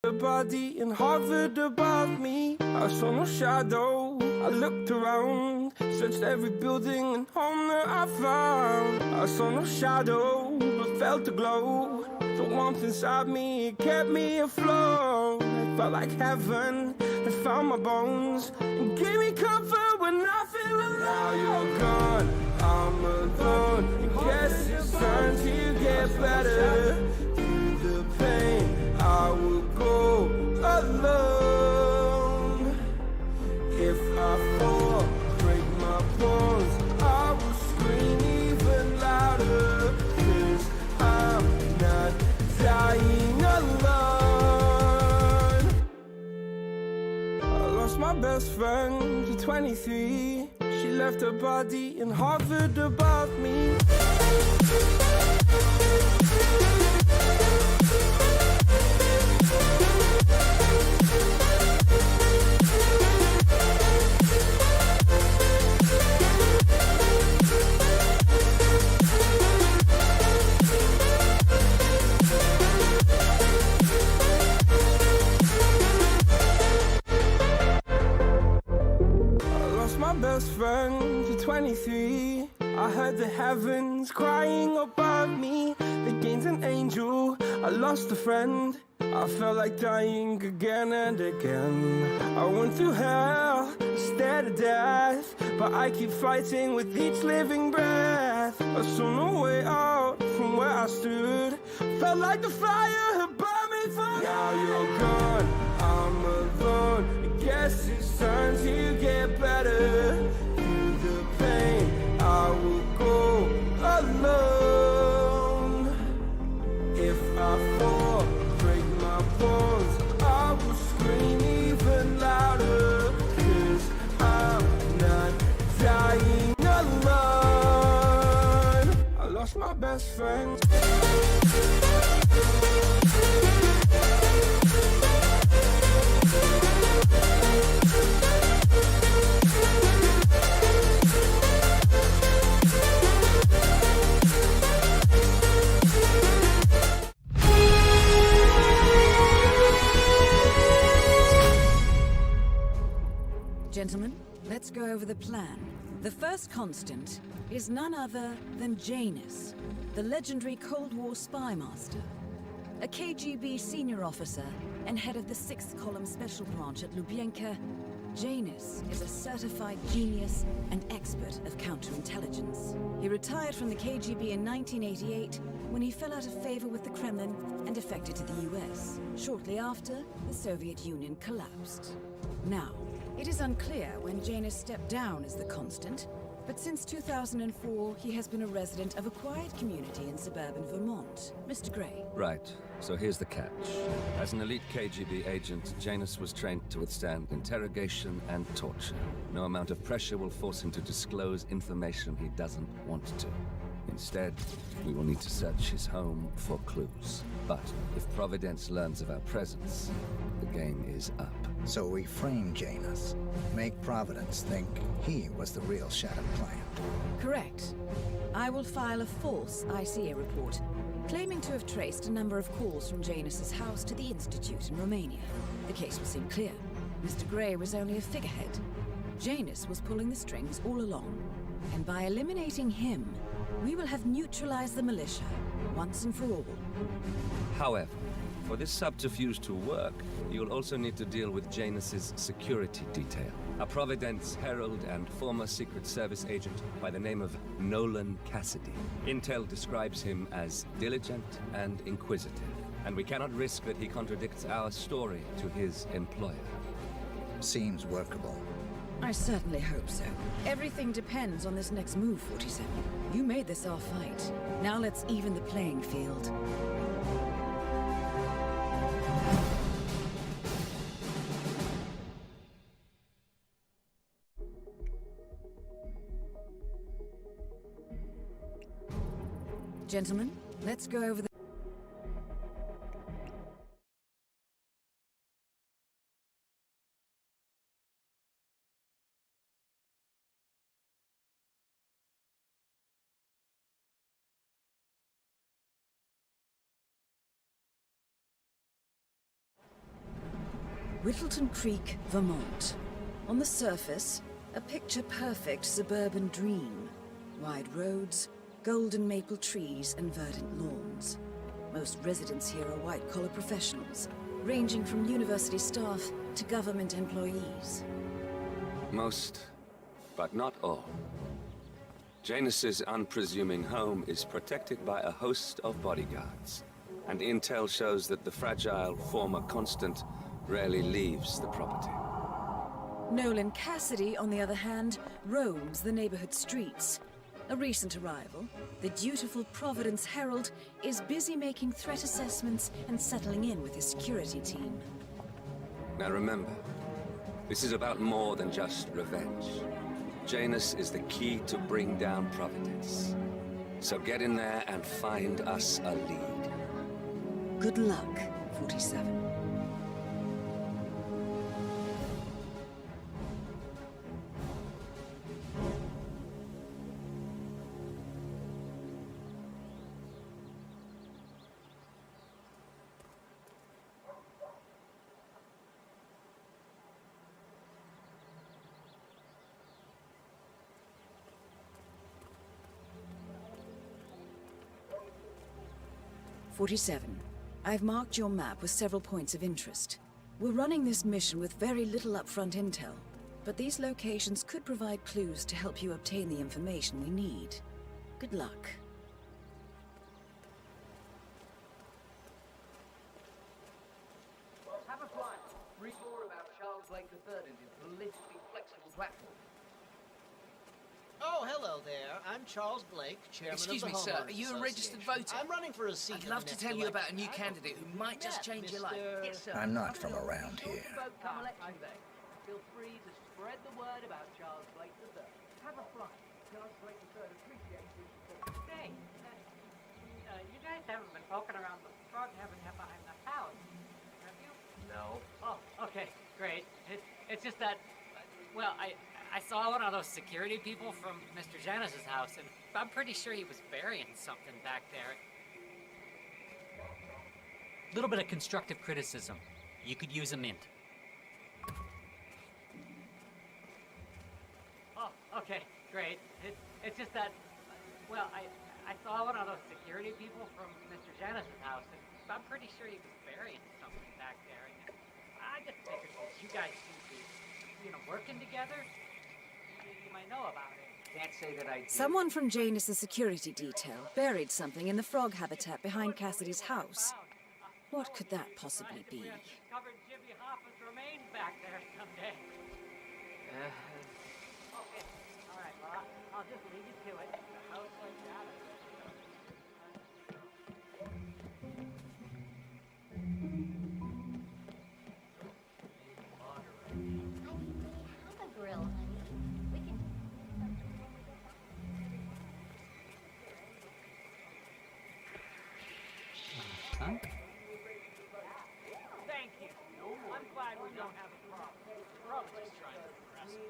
The body and hovered above me. I saw no shadow. I looked around, searched every building and home that I found. I saw no shadow, but felt the glow. The warmth inside me, it kept me afloat. It felt like heaven that found my bones and gave me comfort when I feel alone. Now you're gone, I'm alone. I guess it's time to get better. Through the pain, I will go alone. If I fall, break my bones, I will scream even louder. 'Cause I'm not dying alone. I lost my best friend to 23. She left her body and hovered above me. Best friend to 23. I heard the heavens crying above me. They gained an angel, I lost a friend. I felt like dying again and again. I went through hell, stared at death, but I keep fighting with each living breath. I saw no way out from where I stood. Felt like the fire had burned me for. Now you're gone, I'm alone. I guess it's time to get better. Through the pain, I will go alone. If I fall, break my bones, I will scream even louder. 'Cause I'm not dying alone. I lost my best friend. Gentlemen, let's go over the plan. The first constant is none other than Janus, the legendary Cold War spy master. A KGB senior officer and head of the 6th Column Special Branch at Lubyanka, Janus is a certified genius and expert of counterintelligence. He retired from the KGB in 1988 when he fell out of favor with the Kremlin and defected to the US. Shortly after, the Soviet Union collapsed. Now, it is unclear when Janus stepped down as the constant, but since 2004, he has been a resident of a quiet community in suburban Vermont. Mr. Gray. Right. So here's the catch. As an elite KGB agent, Janus was trained to withstand interrogation and torture. No amount of pressure will force him to disclose information he doesn't want to. Instead, we will need to search his home for clues. But if Providence learns of our presence, the game is up. So we frame Janus. Make Providence think he was the real Shadow client. Correct. I will file a false ICA report, claiming to have traced a number of calls from Janus's house to the Institute in Romania. The case will seem clear. Mr. Gray was only a figurehead. Janus was pulling the strings all along. And by eliminating him, we will have neutralized the militia, once and for all. However, for this subterfuge to work, you'll also need to deal with Janus's security detail. A Providence herald and former Secret Service agent by the name of Nolan Cassidy. Intel describes him as diligent and inquisitive, and we cannot risk that he contradicts our story to his employer. Seems workable. I certainly hope so. Everything depends on this next move, 47. You made this our fight. Now let's even the playing field. Gentlemen, let's go over the... Whittleton Creek, Vermont. On the surface, a picture-perfect suburban dream. Wide roads, golden maple trees, and verdant lawns. Most residents here are white-collar professionals, ranging from university staff to government employees. Most, but not all. Janus's unpresuming home is protected by a host of bodyguards, and intel shows that the fragile former constant rarely leaves the property. Nolan Cassidy, on the other hand, roams the neighborhood streets. A recent arrival, the dutiful Providence Herald is busy making threat assessments and settling in with his security team. Now remember, this is about more than just revenge. Janus is the key to bring down Providence. So get in there and find us a lead. Good luck, 47. I've marked your map with several points of interest. We're running this mission with very little upfront intel, but these locations could provide clues to help you obtain the information we need. Good luck. Have a fly. Read more about Charles Blake III and his politically flexible platform. Oh, hello there. I'm Charles Blake, chairman Excuse of me, the sir. Homeowners Are you a registered Association. voter? I'm running for a seat. I'd love to tell you about a new candidate who might just change your life. Yes, sir. I'm not from around here. Vote come election day. Feel free to spread the word about Charles Blake III. Have a fly. Charles Blake III appreciates his support. Say, you guys haven't been poking around the frog habitat behind the house, have you? No. Oh, okay, great. It's just that, well, I saw one of those security people from Mr. Janus's house, and I'm pretty sure he was burying something back there. Little bit of constructive criticism. You could use a mint. Oh, okay, great. It's just that, well, I saw one of those security people from Mr. Janus's house, and I'm pretty sure he was burying something back there. And I just figured you guys seem to be, working together. You might know about it. Can't say that I do. Someone from Janus's security detail buried something in the frog habitat behind Cassidy's house. What could that possibly be? We covered Jimmy Hoffa's remains back there someday. Okay, all right, well, I'll just leave you to it. The house like that. Have a grill, honey. We can... Huh? Thank you. I'm glad we don't have a problem. We're always just trying to impress him.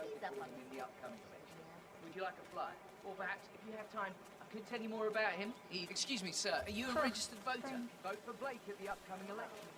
He's up on In the upcoming election. Would you like a fly? Or perhaps, if you have time, I could tell you more about him. Excuse me, sir. Are you a registered voter? Vote for Blake at the upcoming election.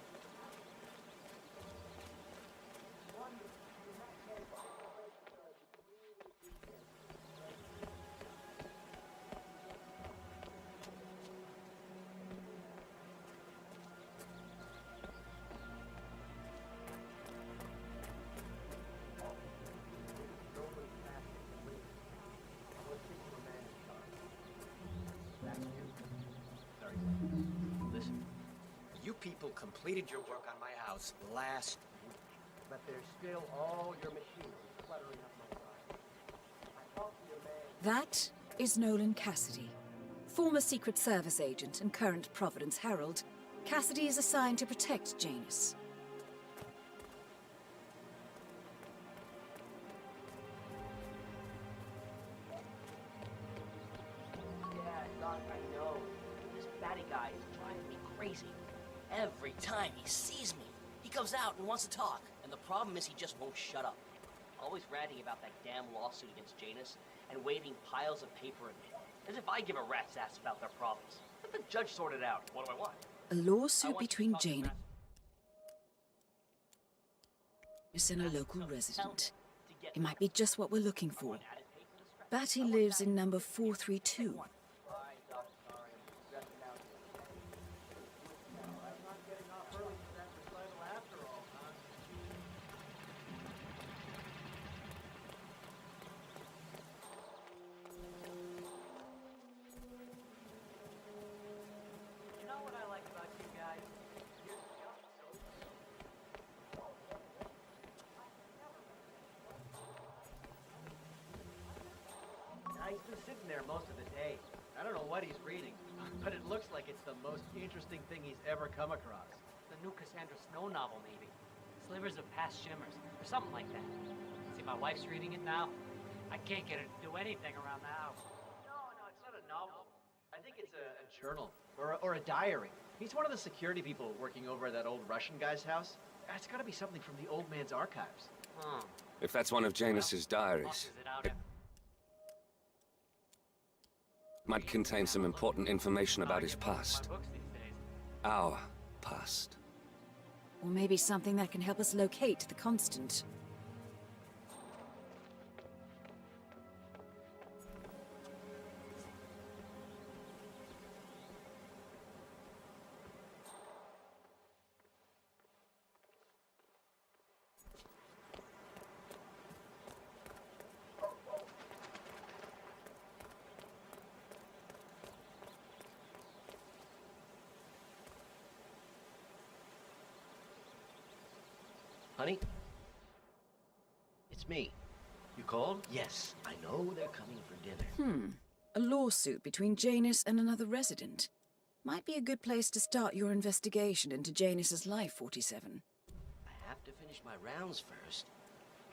Listen, You people completed your work on my house last week. but there's still all your machinery cluttering up my side. I talked to your man. That is Nolan Cassidy. Former Secret Service agent and current Providence Herald, Cassidy is assigned to protect Janus. Yeah, Doc, I know. This batty guy is driving me crazy. Every time he sees me, he comes out and wants to talk. And the problem is he just won't shut up. Always ranting about that damn lawsuit against Janus and waving piles of paper at me. As if I give a rat's ass about their problems. Let the judge sort it out. What do I want? A lawsuit between Janus is in a local resident. It might be just what we're looking for. Batty lives in number 432. You know what I like about you guys? He's been sitting there most of the day. I don't know what he's reading, but it looks like it's the most interesting thing he's ever come across. The new Cassandra Snow novel, maybe. Slivers of Past Shimmers, or something like that. See, my wife's reading it now. I can't get her to do anything around the house. No, it's not a novel. I think it's a journal, or a diary. He's one of the security people working over at that old Russian guy's house. It's gotta be something from the old man's archives. If that's one of Janus's diaries, Tosses it out it might contain some important information about his past. my books these days. Our past. Or maybe something that can help us locate the Constant. Honey? It's me. You called? Yes, I know they're coming for dinner. A lawsuit between Janus and another resident. Might be a good place to start your investigation into Janus's life, 47. I have to finish my rounds first.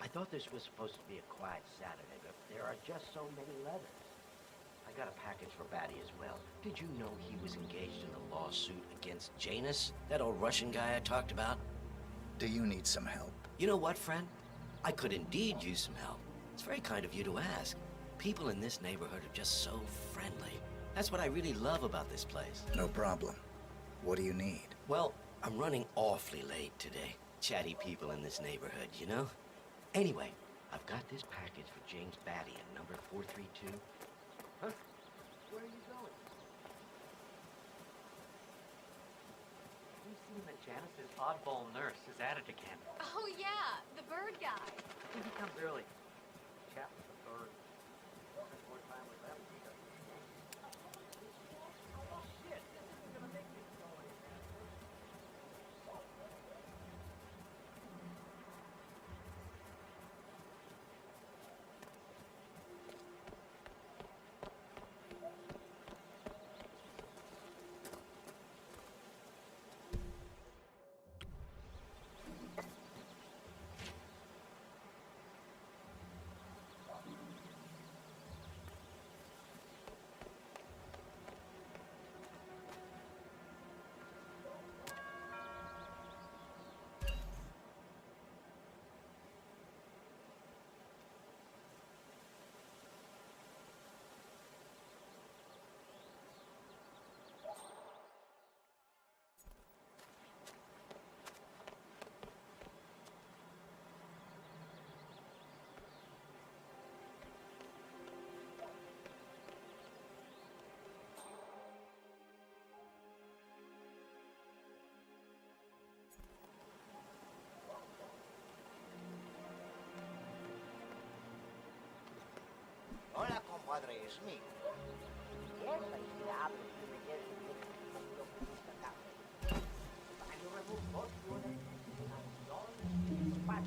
I thought this was supposed to be a quiet Saturday, but there are just so many letters. I got a package for Batty as well. Did you know he was engaged in a lawsuit against Janus? That old Russian guy I talked about? Do you need some help? You know what, friend? I could indeed use some help. It's very kind of you to ask. People in this neighborhood are just so friendly. That's what I really love about this place. No problem. What do you need? Well, I'm running awfully late today. Chatty people in this neighborhood, you know? Anyway, I've got this package for James Batty at number 432. Huh? Where are you going? We've seen that Janice's oddball nurse is at it again. Oh, yeah, the bird guy. I think he comes early. Chat with the bird. Spend more time with them. Oh, shit, this isn't gonna make me go anywhere. Hola, compadre, es me. Yes, I see the apple to the yes, and you remove both units and don't pass.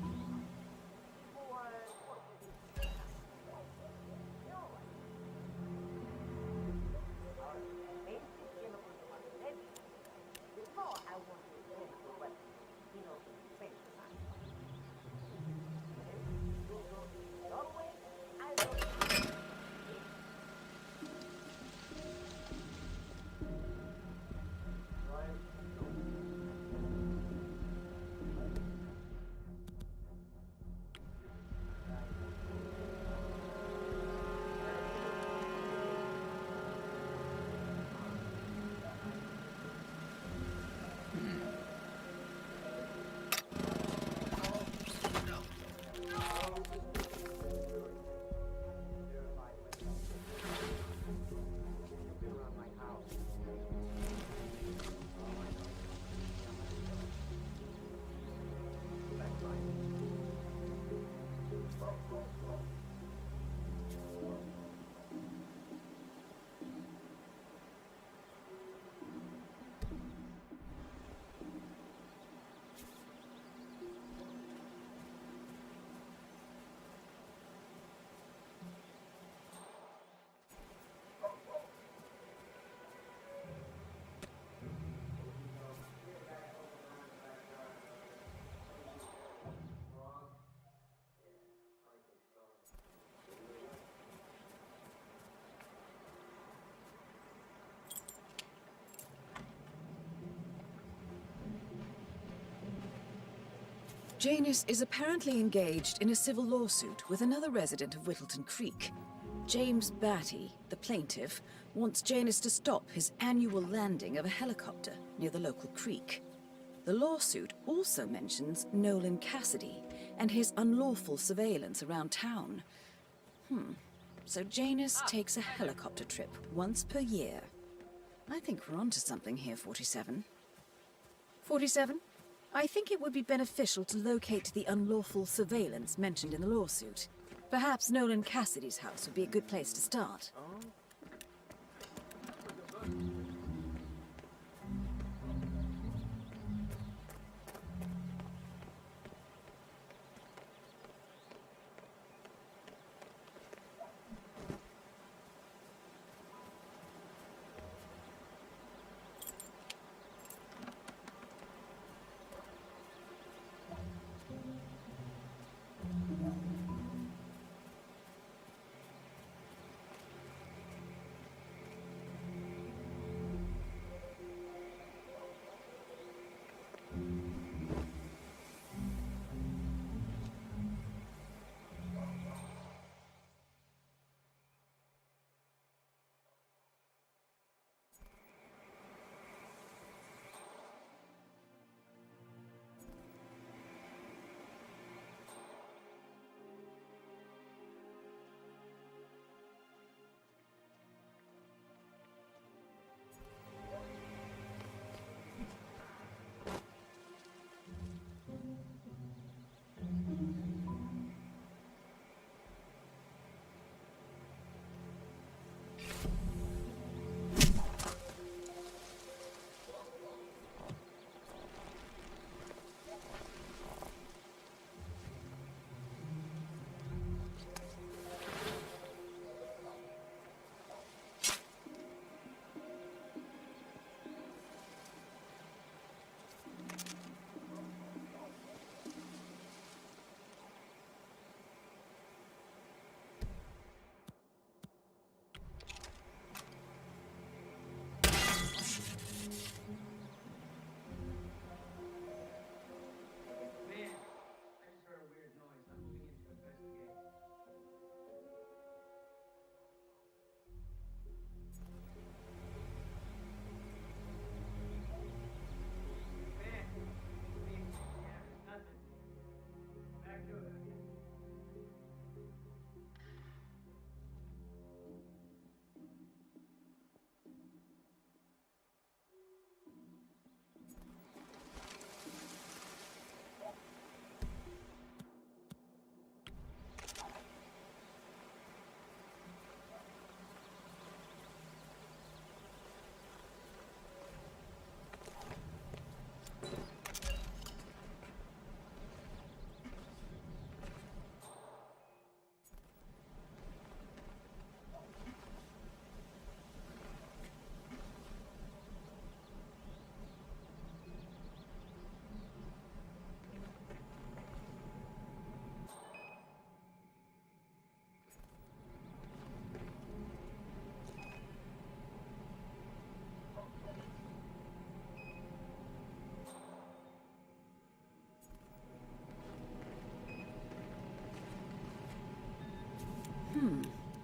Janus is apparently engaged in a civil lawsuit with another resident of Whittleton Creek. James Batty, the plaintiff, wants Janus to stop his annual landing of a helicopter near the local creek. The lawsuit also mentions Nolan Cassidy and his unlawful surveillance around town. So Janus takes a helicopter trip once per year. I think we're onto something here, 47. 47? I think it would be beneficial to locate the unlawful surveillance mentioned in the lawsuit. Perhaps Nolan Cassidy's house would be a good place to start.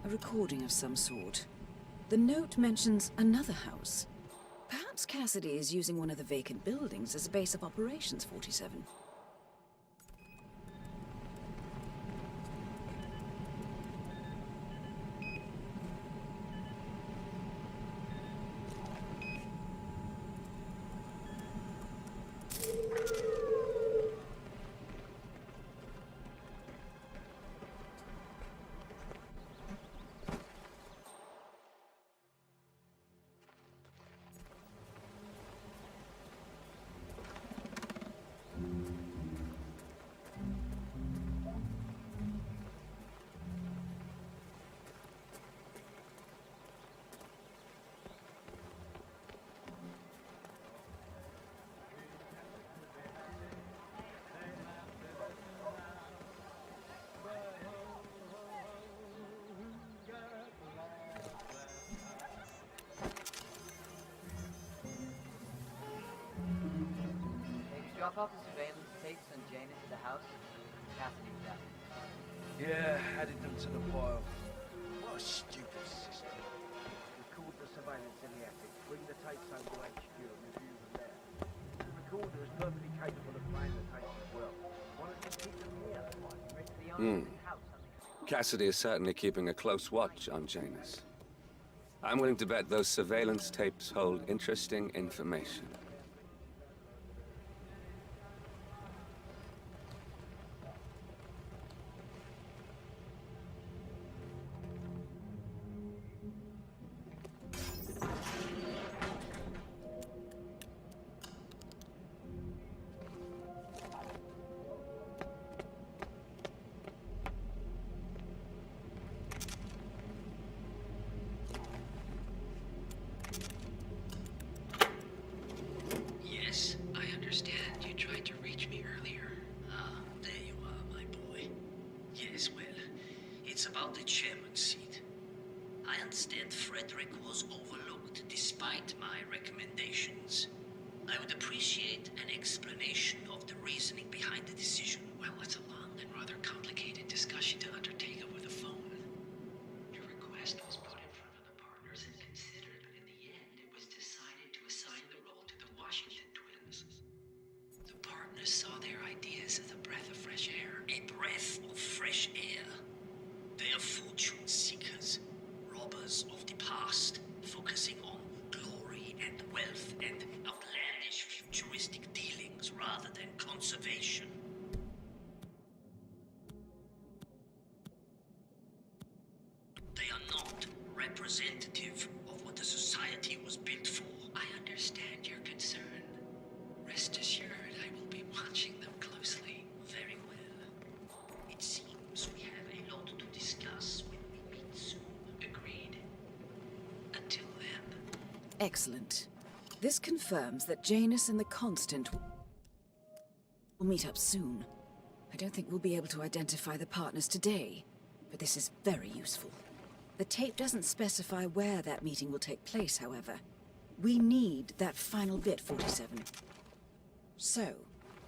A recording of some sort. The note mentions another house. Perhaps Cassidy is using one of the vacant buildings as a base of operations, 47. drop off the surveillance tapes on Janus at the house? Cassidy was asking. Yeah, added them to the pile. What a stupid system. Record the surveillance in the attic. Bring the tapes over to HQ and review them there. The recorder is perfectly capable of playing the tapes as well. Why don't you keep them here? Cassidy is certainly keeping a close watch on Janus. I'm willing to bet those surveillance tapes hold interesting information. Yes, I understand you tried to reach me earlier. Ah, there you are, my boy. Yes, well, it's about the chairman's seat. I understand Frederick was overlooked despite my recommendations. I would appreciate an explanation of the reasoning behind the decision. Well, it's a long and rather complicated discussion to undertake over the phone. Your request was put in front of the partners and considered, but in the end, it was decided to assign the role to the Washington twins. The partners saw their ideas as a breath of fresh air. A breath of fresh air. They are fortune seekers, robbers of the past, focusing on glory and wealth and outlandish futuristic dealings rather than conservation. They are not representative of what the society was built for. I understand your concern. Rest assured, I will be watching them closely. Very well. It seems we have a lot to discuss when we meet soon. Agreed? Until then. Excellent. This confirms that Janus and the Constant will meet up soon. I don't think we'll be able to identify the partners today, but this is very useful. The tape doesn't specify where that meeting will take place, however. We need that final bit, 47. So,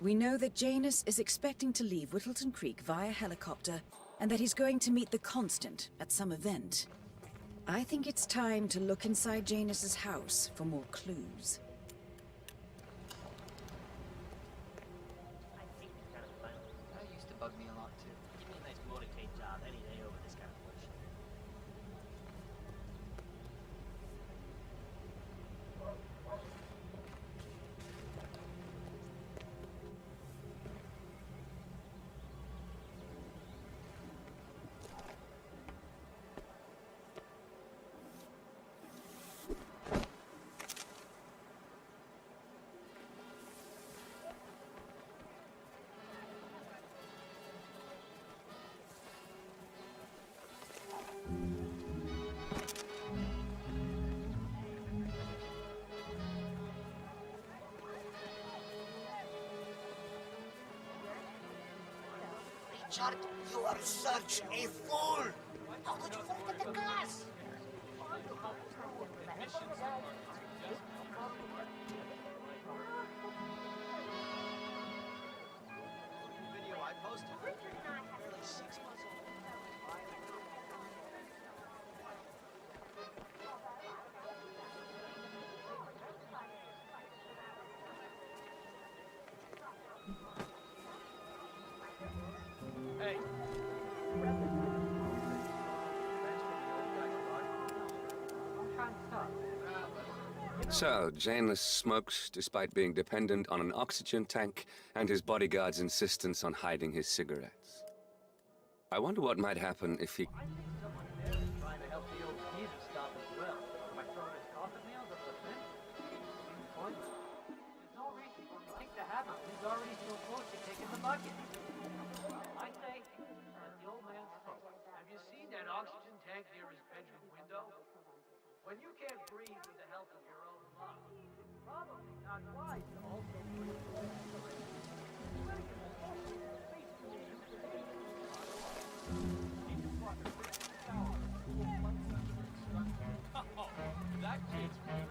we know that Janus is expecting to leave Whittleton Creek via helicopter, and that he's going to meet the Constant at some event. I think it's time to look inside Janus's house for more clues. That used to bug me a lot too. Give me a nice motorcade job any day over this kind of bullshit. Richard, you are such a fool! How could you forget the class? Video I posted. Barely 6 months old. Hey. So, Janus smokes despite being dependent on an oxygen tank and his bodyguard's insistence on hiding his cigarettes. I wonder what might happen if he... I think someone there is trying to help the old geezer stop as well. By throwing his coffin nails up the fence. Seems pointless. There's no reason for him to think to have him. He's already so close to kicking the bucket. I say, let the old man smoke. Have you seen that oxygen tank near his bedroom window? When you can't breathe with the help of your own lungs, it's probably not wise to also breathe. Oh, that kid's really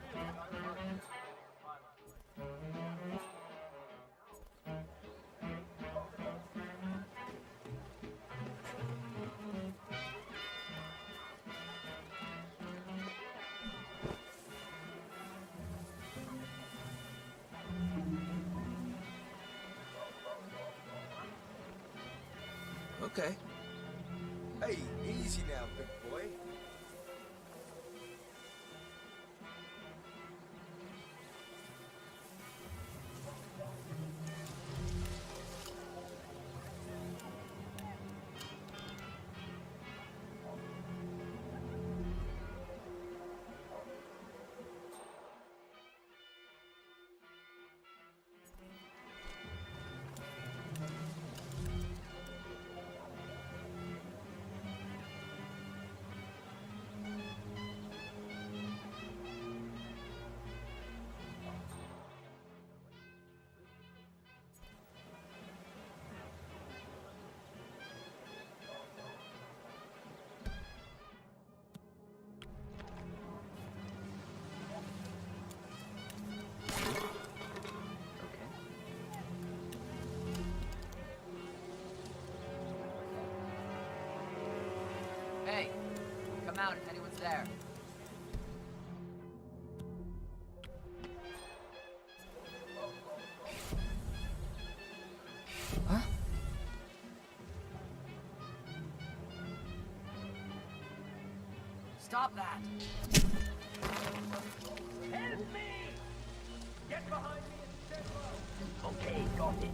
Okay. Hey, easy now, big boy. Hey, come out if anyone's there. Huh? Stop that! Help me! Get behind me and stay low! Okay, got it.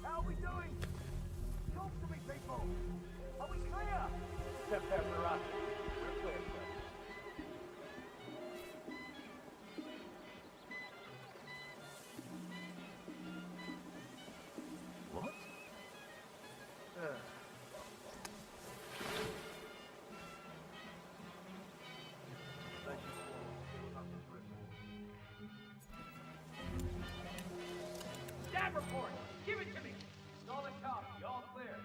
How are we doing? Talk to me, people! Are we clear? Step there, Mirage. We're clear, sir. What? Stab report! Give it to me! Solid copy, all clear.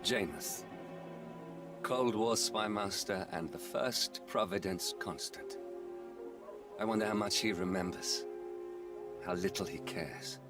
Janus. Cold War spy master and the first Providence constant. I wonder how much he remembers. How little he cares.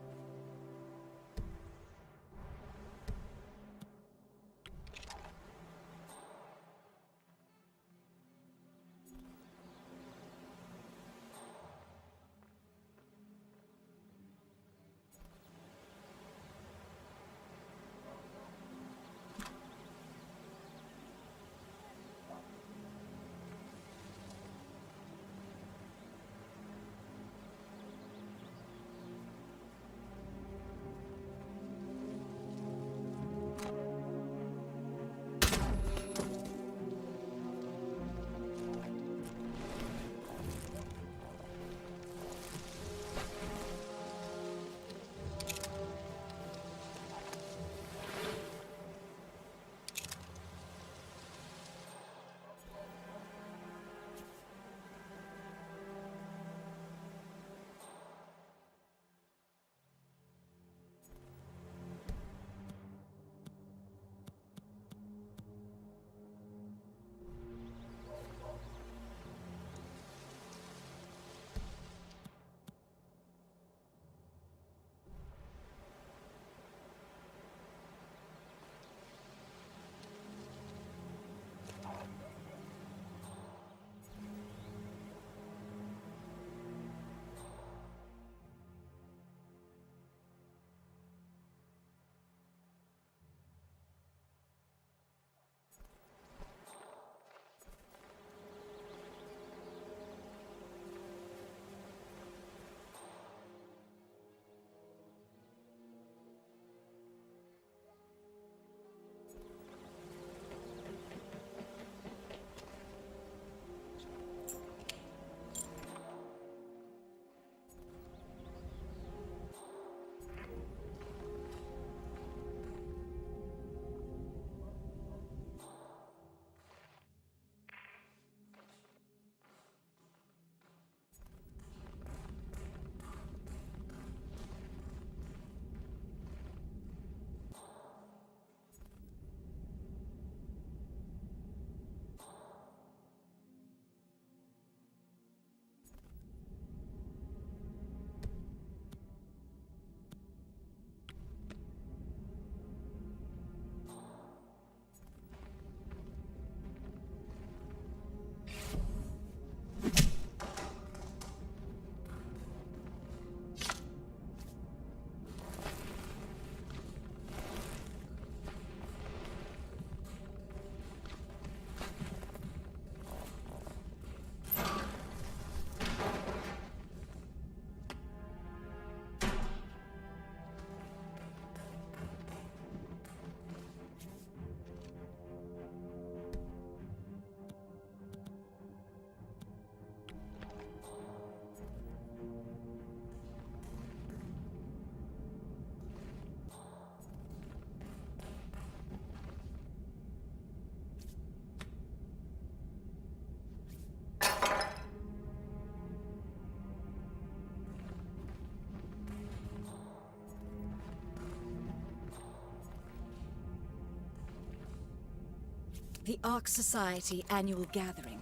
The Ark Society annual gathering.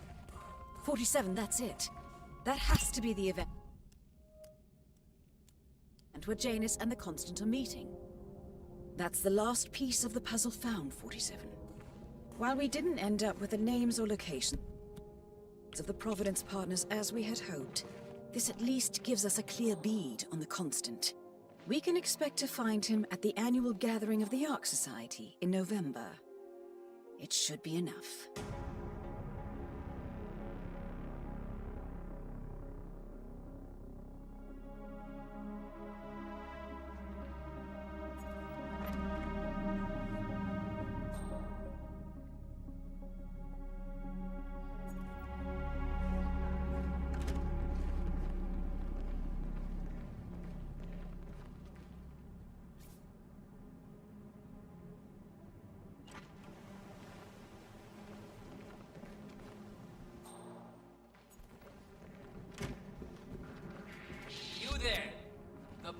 47, that's it. That has to be the event where Janus and the Constant are meeting. That's the last piece of the puzzle found, 47. While we didn't end up with the names or locations of the Providence partners as we had hoped, this at least gives us a clear bead on the Constant. We can expect to find him at the annual gathering of the Ark Society in November. It should be enough.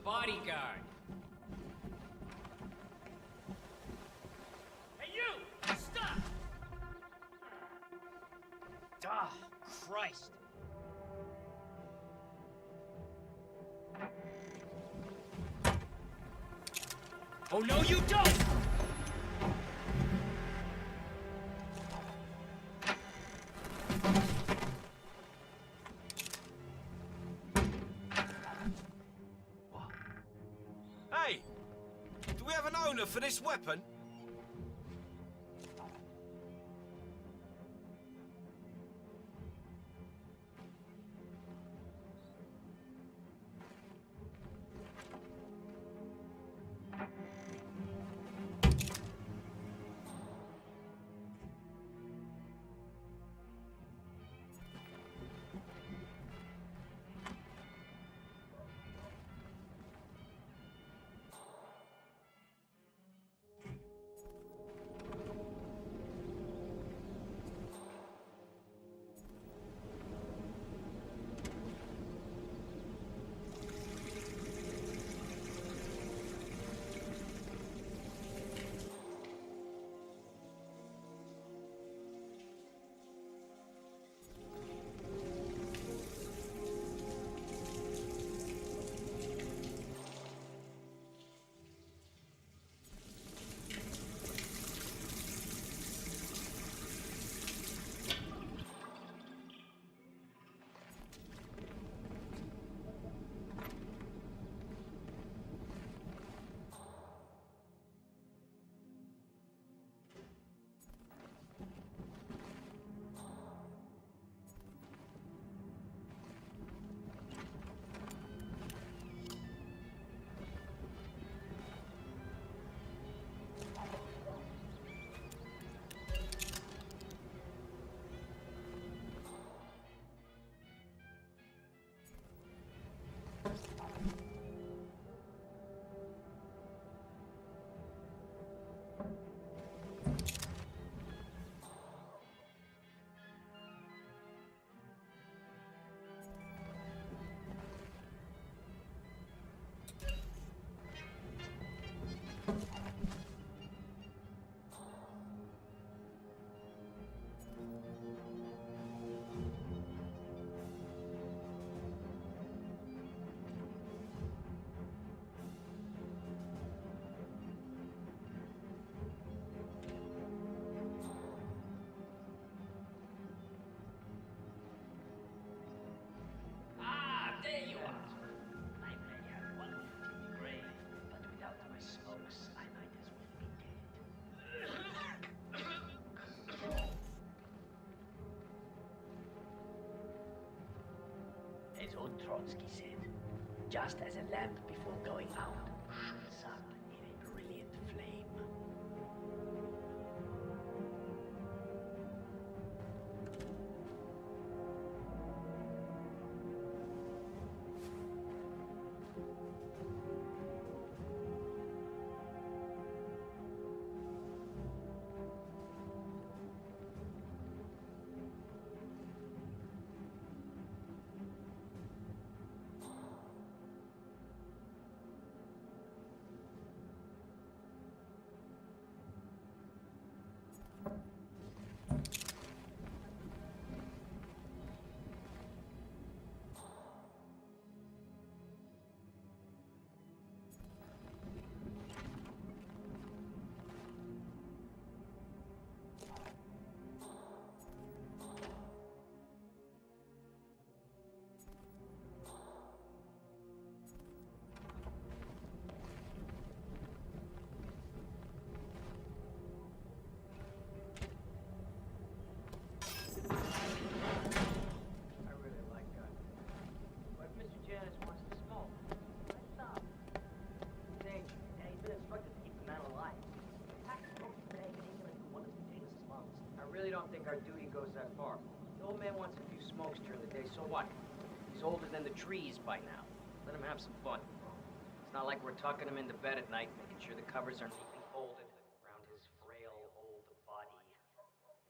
Bodyguard. Hey, you! Stop! Ah, Christ. Oh, no, you don't! Hey! Do we have an owner for this weapon? There you are. I may have 150 grave, but without my smokes, I might as well be dead. As old Trotsky said, just as a lamp before going out shoots up in a brilliant flame. The old man wants a few smokes during the day, so what? He's older than the trees by now. Let him have some fun. It's not like we're tucking him into bed at night, making sure the covers are neatly folded around his frail old body.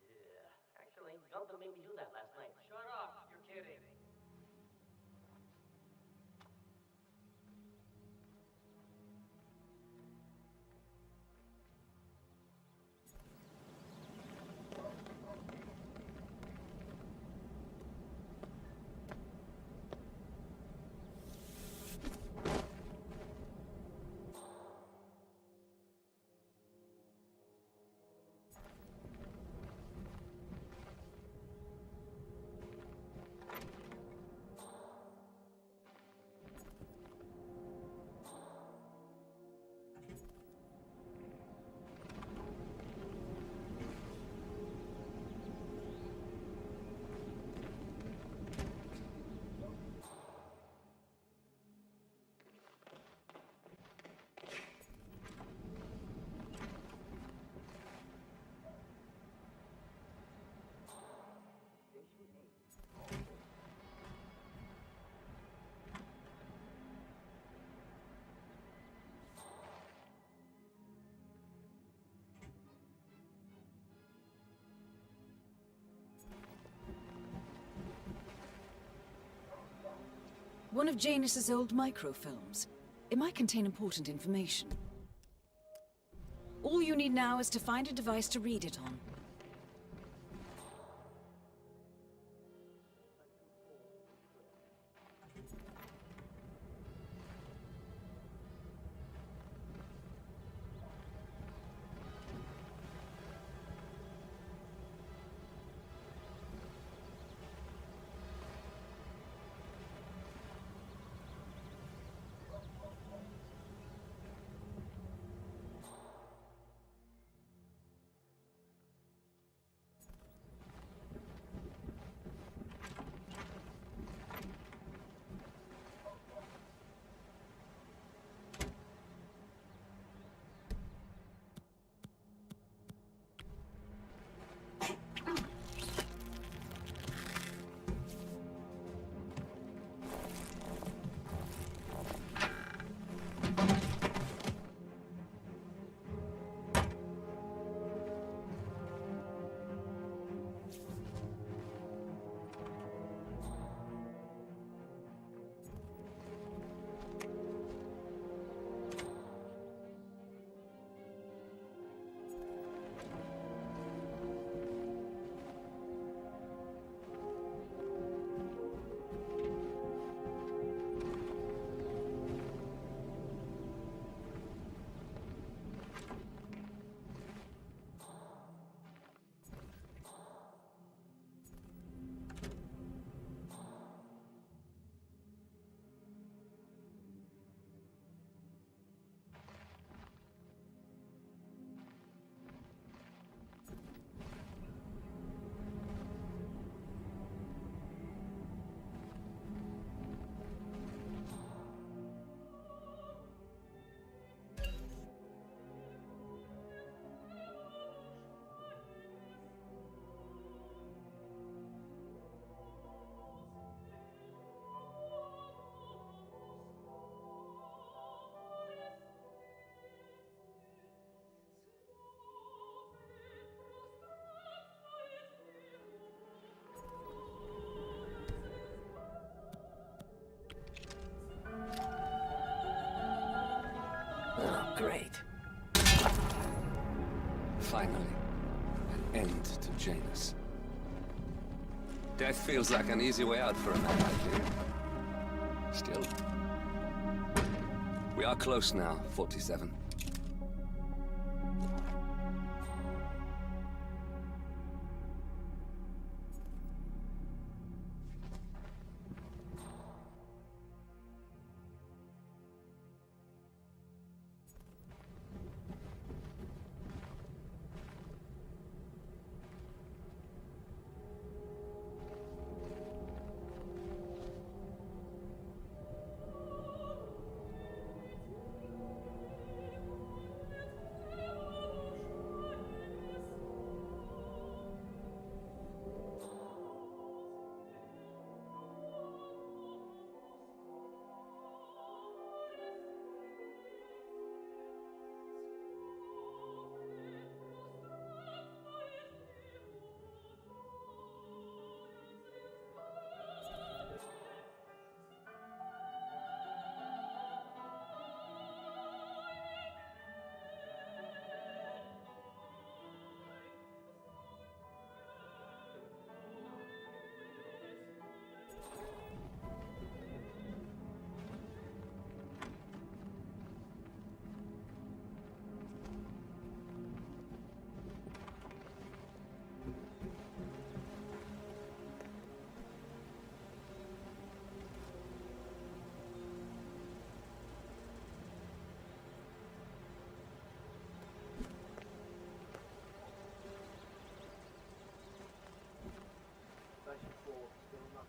Yeah. Actually, Gunther made me do that last night. Shut up! You're kidding. One of Janus's old microfilms. It might contain important information. All you need now is to find a device to read it on. Great. Finally, an end to Janus. Death feels like an easy way out for a man like you. Still. We are close now, 47. before, still nothing.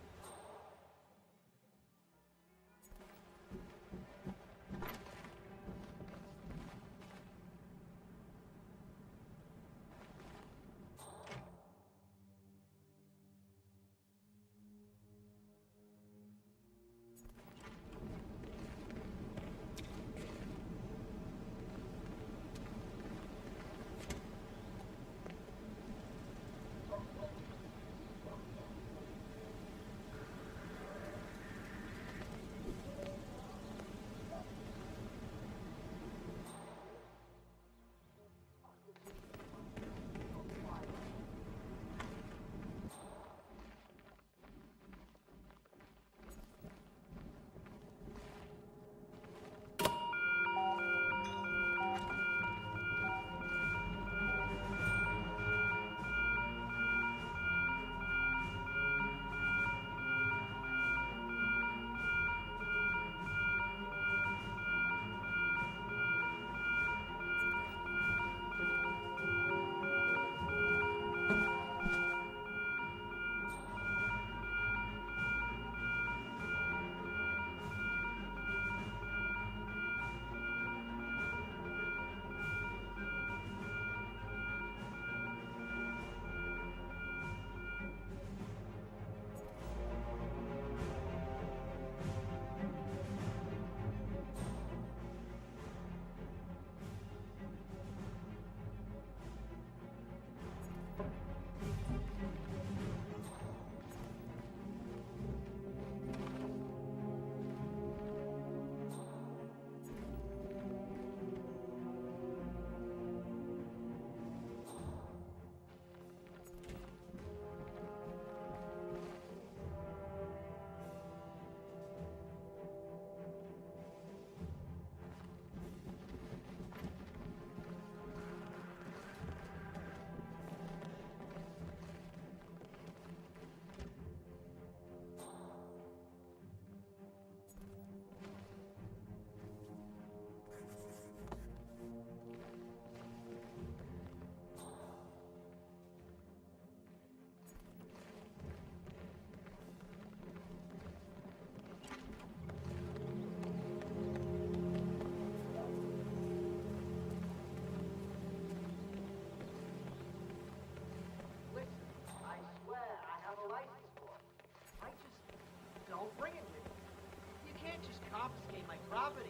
Don't bring it with you. You can't just confiscate my property.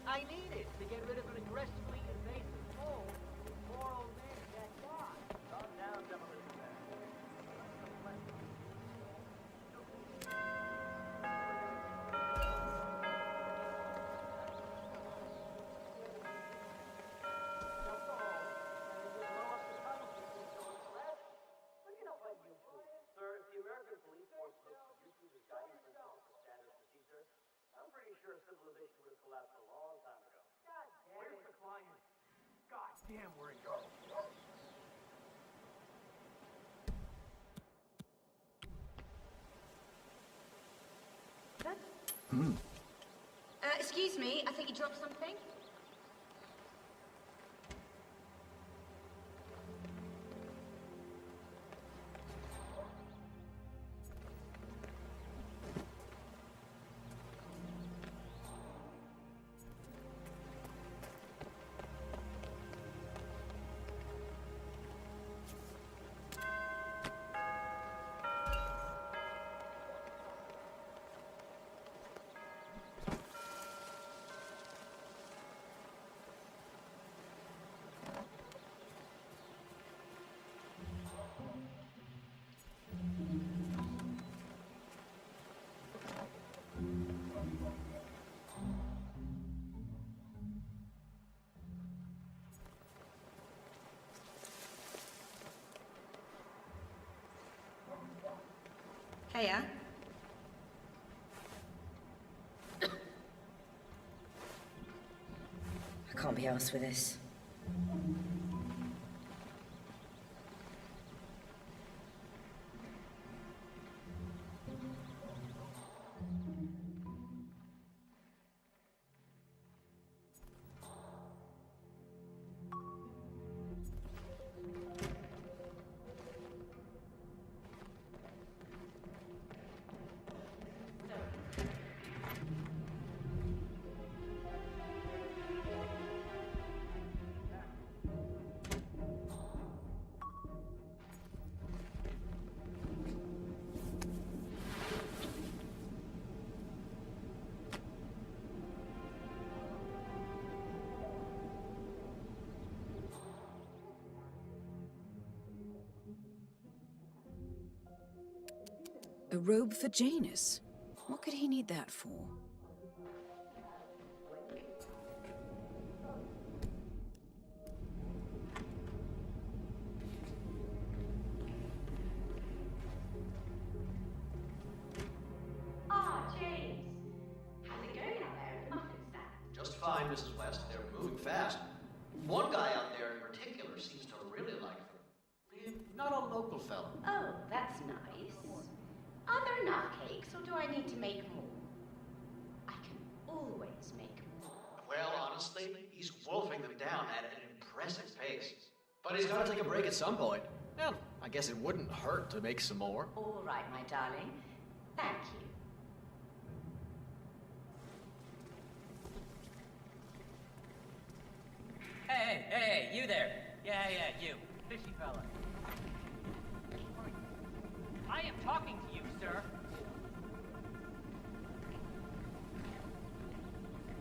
I need it to get rid of an aggressively invasive pole. Poor old man can't die. Calm down, demolition man. Sir, if the American police force looks to YouTube as guidance principles for standard procedure, I'm pretty sure civilization would have collapsed a long time ago. God damn. Where's the client? God damn, we're in trouble. Excuse me, I think you dropped something. Hiya. I can't be arsed with this. A robe for Janus? What could he need that for? James. How's it going out there at the muffin stand? Just fine, Mrs. West. They're moving fast. One guy out there in particular seems to really like them. Not a local fellow. Oh, that's nice. Are there enough cakes, or do I need to make more? I can always make more. Well, honestly, he's wolfing them down at an impressive pace. But he's got to take a break at some point. Well, I guess it wouldn't hurt to make some more. All right, my darling. Thank you. Hey, you there. Yeah, you. Fishy fella. I am talking to you, sir.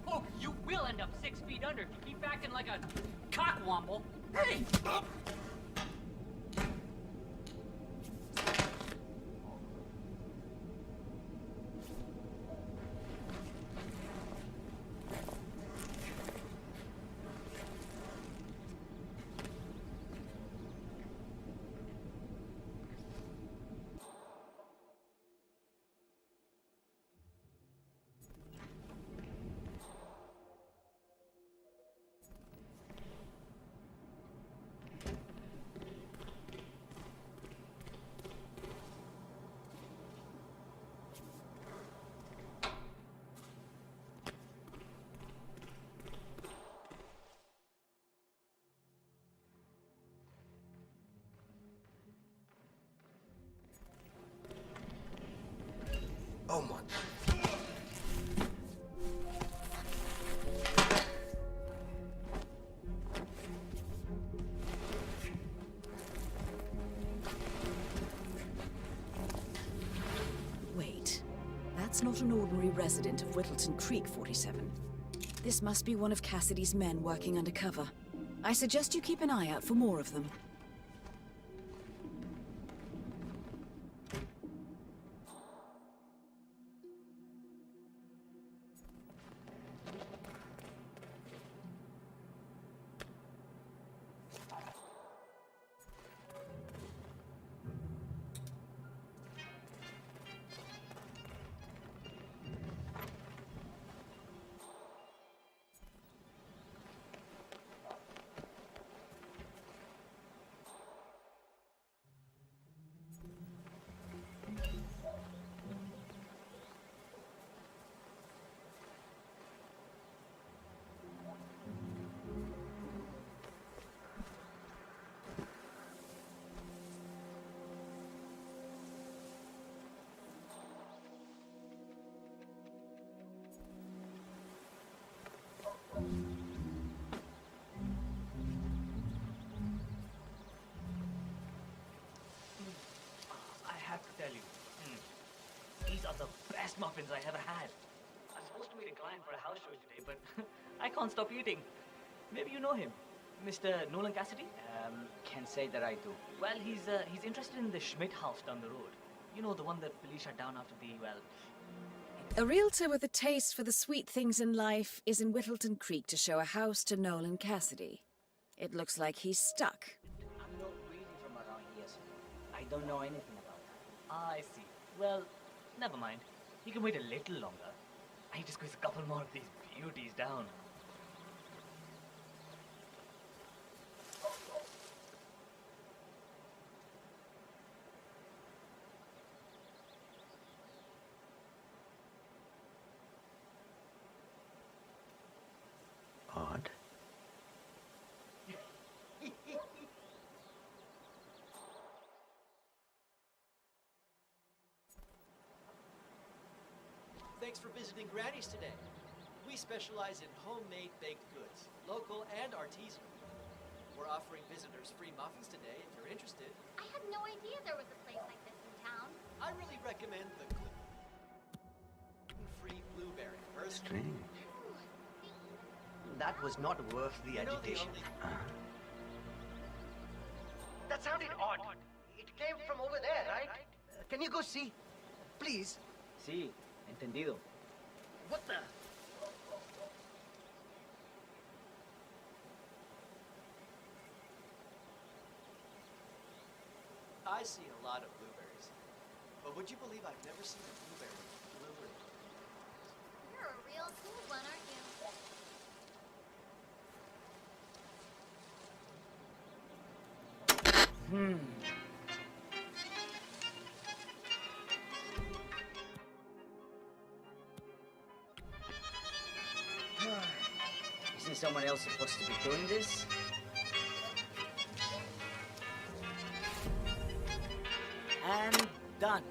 Oh, you will end up 6 feet under if you keep acting like a cockwomble. Hey! Oh my. Wait, that's not an ordinary resident of Whittleton Creek, 47. This must be one of Cassidy's men working undercover. I suggest you keep an eye out for more of them. I have to tell you, these are the best muffins I ever had. I'm supposed to meet a client for a house show today, but I can't stop eating. Maybe you know him, Mr. Nolan Cassidy? Can't say that I do. Well, he's interested in the Schmidt house down the road. You know, the one that police shut down after the, well... A realtor with a taste for the sweet things in life is in Whittleton Creek to show a house to Nolan Cassidy. It looks like he's stuck. I'm not really from around here, sir. I don't know anything about that. I see. Well, never mind. You can wait a little longer. I need to squeeze a couple more of these beauties down. Odd. Thanks for visiting Granny's today. We specialize in homemade baked goods, local and artisanal. We're offering visitors free muffins today if you're interested. I had no idea there was a place like this in town. I really recommend the gluten-free blueberry. Strange. That was not worth the agitation. That sounded odd. It came from over there, right? Can you go see? Please. Sí, entendido. What the? I see a lot of blueberries. But would you believe I've never seen a blueberry? You're a real cool one, aren't you? Isn't someone else supposed to be doing this? And done.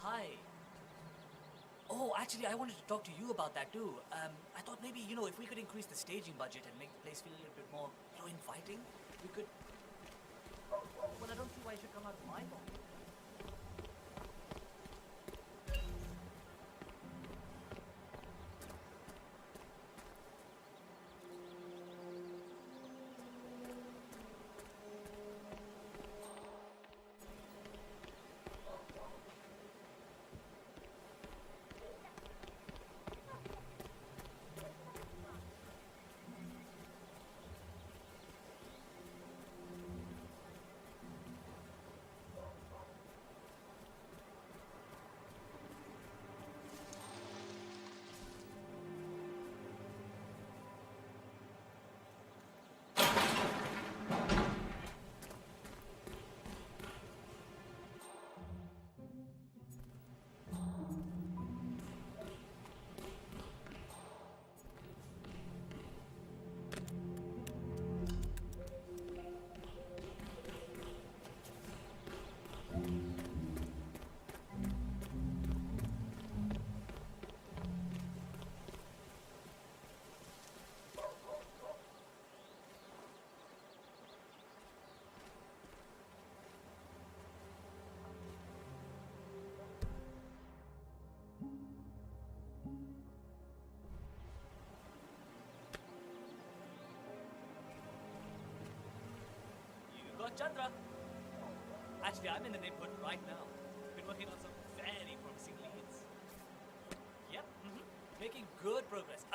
Hi. Oh, actually, I wanted to talk to you about that too. I thought maybe, if we could increase the staging budget and make the place feel a little bit more, inviting, we could... Well, I don't see why it should come out of my pocket. Chandra. Actually, I'm in the neighborhood right now. Been working on some very promising leads. Yep, making good progress.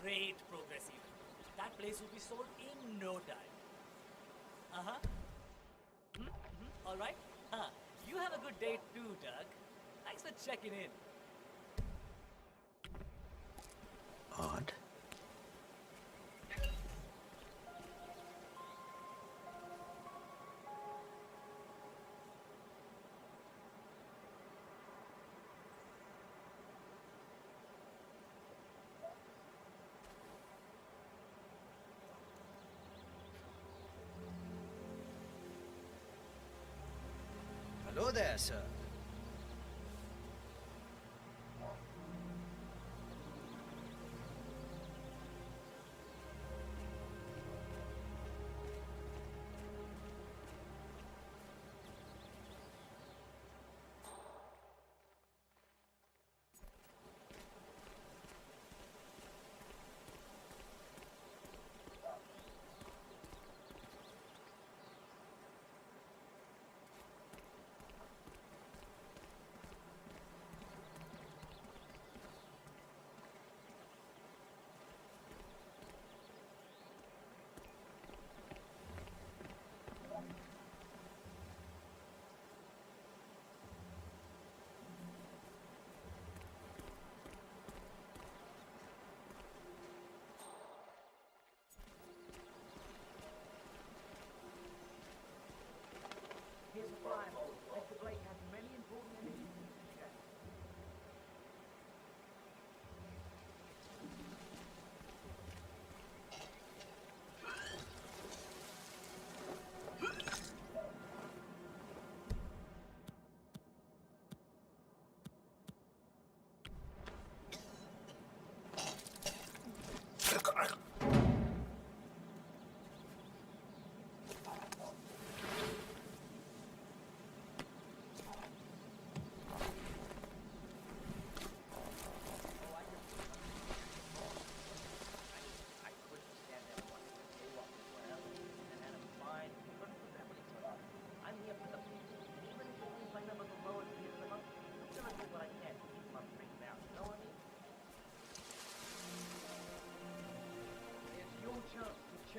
Great progress even. That place will be sold in no time. All right. You have a good day too, Doug. Thanks for checking in. Odd. Hello there, sir. Here's a Bible. Mr. Blake has many important initiatives to share.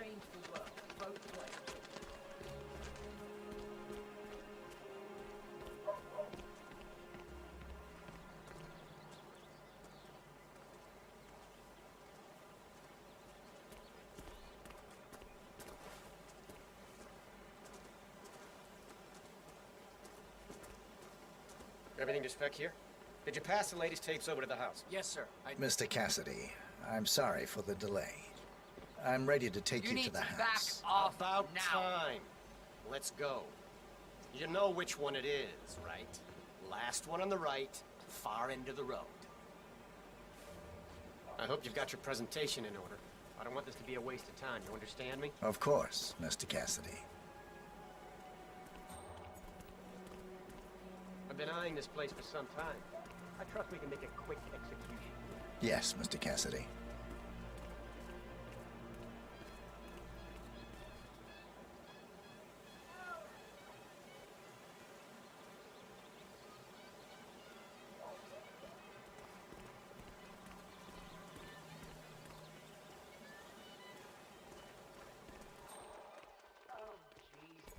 change the world, both ways. Everything to spec here? Did you pass the latest tapes over to the house? Yes, sir. Mr. Cassidy, I'm sorry for the delay. I'm ready to take you to the house. About time. Let's go. You know which one it is, right? Last one on the right, far end of the road. I hope you've got your presentation in order. I don't want this to be a waste of time, you understand me? Of course, Mr. Cassidy. I've been eyeing this place for some time. I trust we can make a quick execution. Yes, Mr. Cassidy.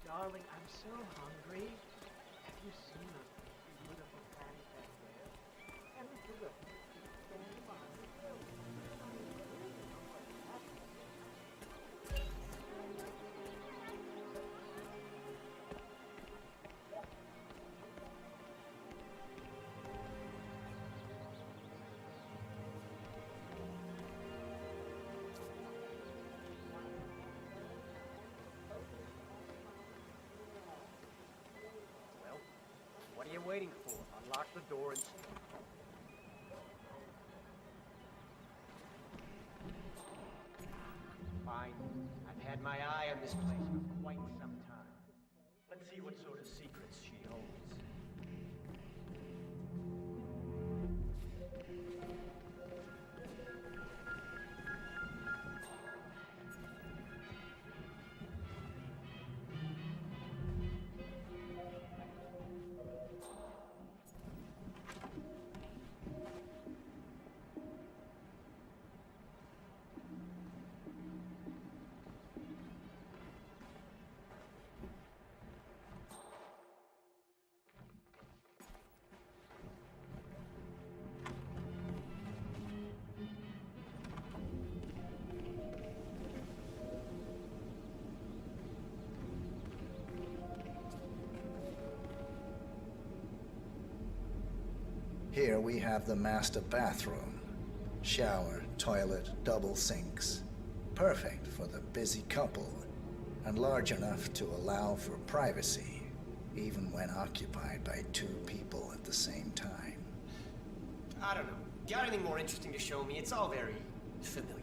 Darling, I'm so hungry. Have you seen those beautiful planets back there? And look, What are you waiting for? Unlock the door and... Fine. I've had my eye on this place for quite some time. Let's see what sort of secrets she holds. Here we have the master bathroom. Shower, toilet, double sinks. Perfect for the busy couple, and large enough to allow for privacy, even when occupied by two people at the same time. I don't know. Got anything more interesting to show me? It's all very familiar.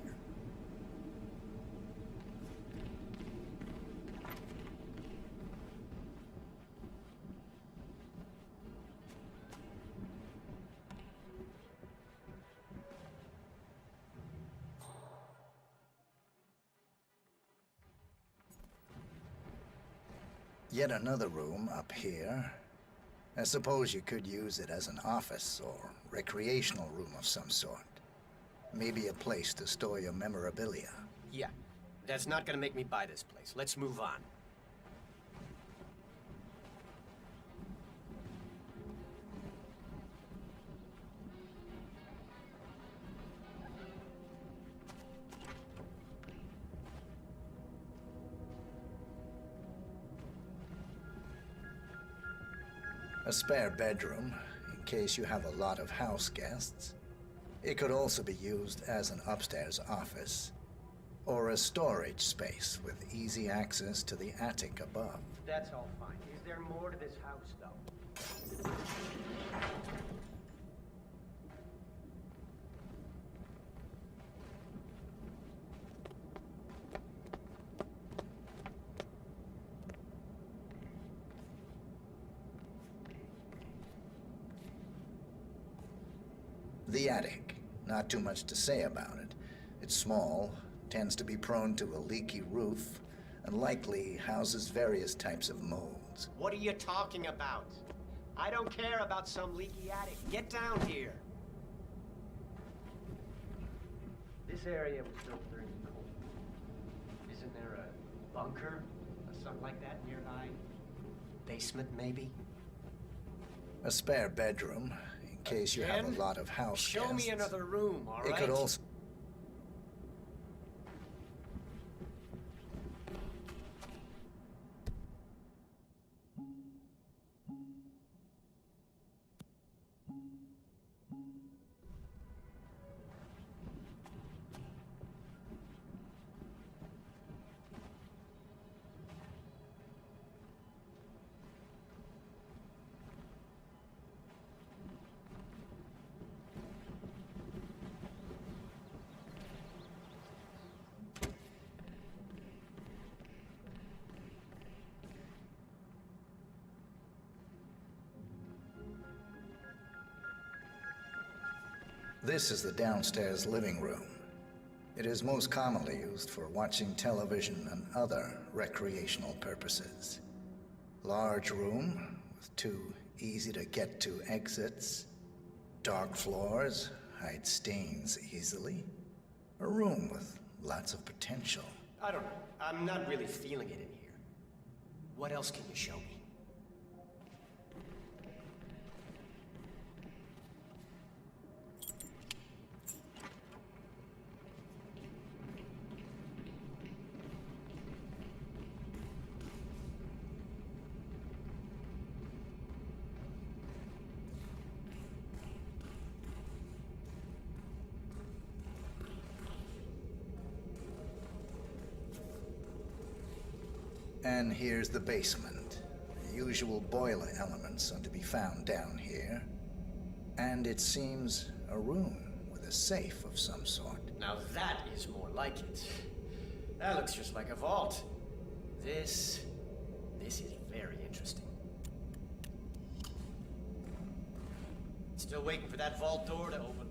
Yet another room up here. I suppose you could use it as an office or recreational room of some sort. Maybe a place to store your memorabilia. Yeah, that's not gonna make me buy this place. Let's move on. A spare bedroom, in case you have a lot of house guests. It could also be used as an upstairs office, or a storage space with easy access to the attic above. That's all fine. Is there more to this house, though? The attic. Not too much to say about it. It's small, tends to be prone to a leaky roof, and likely houses various types of molds. What are you talking about? I don't care about some leaky attic. Get down here. This area was built during the cold. Isn't Isn't there a bunker or something like that nearby? Basement, maybe? A spare bedroom, in case you have a Again? lot of house Show guests. me another room, all It right? could also... This is the downstairs living room. It is most commonly used for watching television and other recreational purposes. Large room with 2 easy-to-get-to exits. Dark floors hide stains easily. A room with lots of potential. I don't know. I'm not really feeling it in here. What else can you show me? And here's the basement. The usual boiler elements are to be found down here. And it seems a room with a safe of some sort. Now that is more like it. That looks just like a vault. This is very interesting. Still waiting for that vault door to open.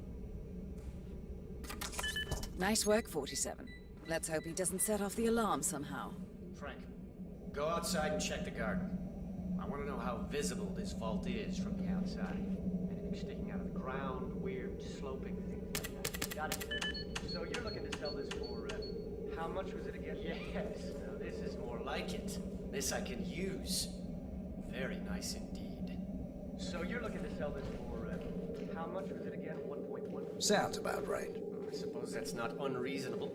Nice work, 47. Let's hope he doesn't set off the alarm somehow. Frank, go outside and check the garden. I want to know how visible this vault is from the outside. Anything sticking out of the ground, weird sloping things like that. Got it. So you're looking to sell this for, how much was it again? Yes, now this is more like it. This I can use. Very nice indeed. So you're looking to sell this for, how much was it again? 1.1? Sounds about right. I suppose that's not unreasonable.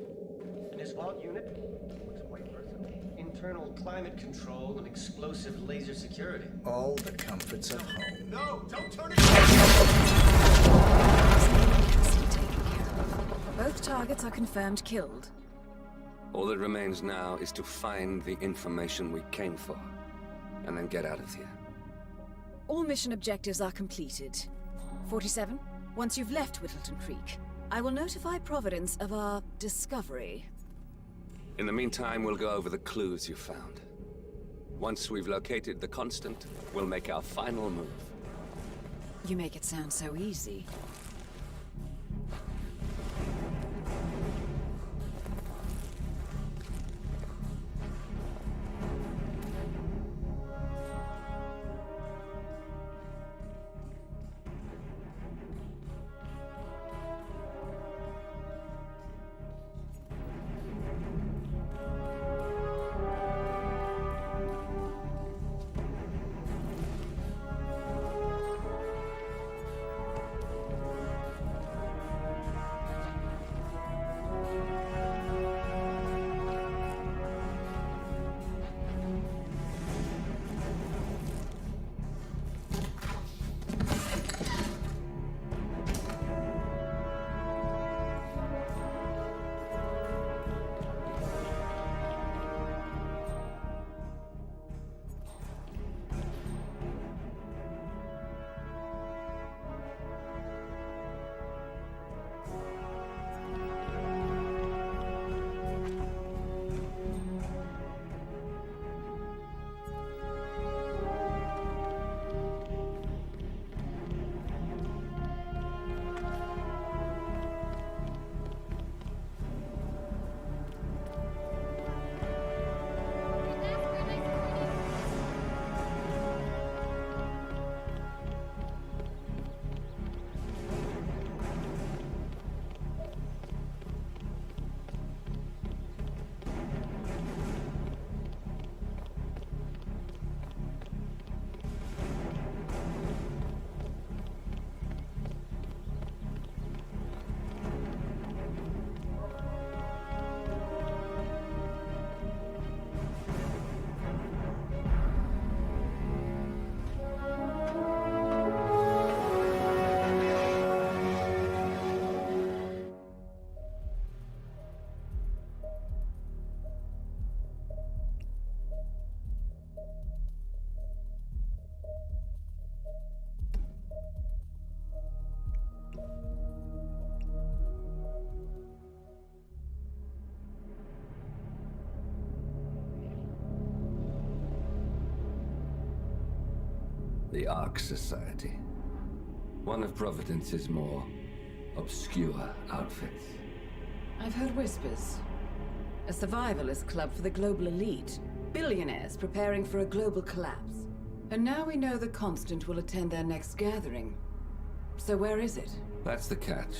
And this vault unit looks quite versatile. Internal climate control and explosive laser security. All the comforts of home. No, don't turn it! Both targets are confirmed killed. All that remains now is to find the information we came for, and then get out of here. All mission objectives are completed. 47, once you've left Whittleton Creek, I will notify Providence of our discovery. In the meantime, we'll go over the clues you found. Once we've located the constant, we'll make our final move. You make it sound so easy. The Ark Society. One of Providence's more obscure outfits. I've heard whispers. A survivalist club for the global elite. Billionaires preparing for a global collapse. And now we know the Constant will attend their next gathering. So where is it? That's the catch.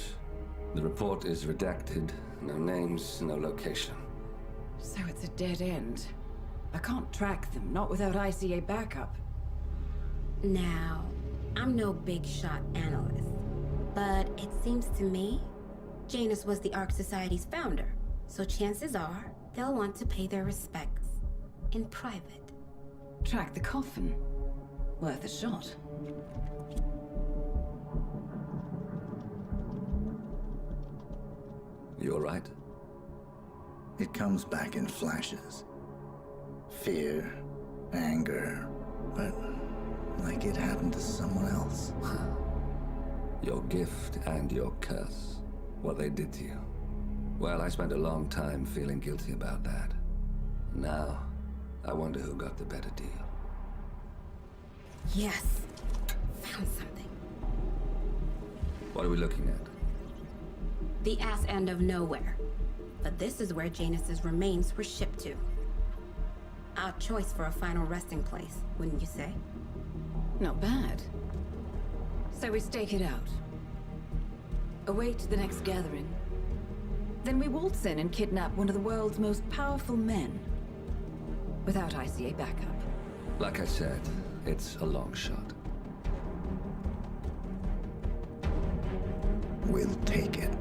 The report is redacted. No names, no location. So it's a dead end. I can't track them, not without ICA backup. Now, I'm no big shot analyst, but it seems to me Janus was the Ark Society's founder, so chances are they'll want to pay their respects in private. Track the coffin. Worth a shot. You all right? It comes back in flashes. Fear, anger, but like it happened to someone else. Your gift and your curse. What they did to you. Well, I spent a long time feeling guilty about that. Now, I wonder who got the better deal. Yes. Found something. What are we looking at? The ass end of nowhere. But this is where Janus's remains were shipped to. Our choice for a final resting place, wouldn't you say? Not bad. So we stake it out. Await the next gathering. Then we waltz in and kidnap one of the world's most powerful men. Without ICA backup. Like I said, it's a long shot. We'll take it.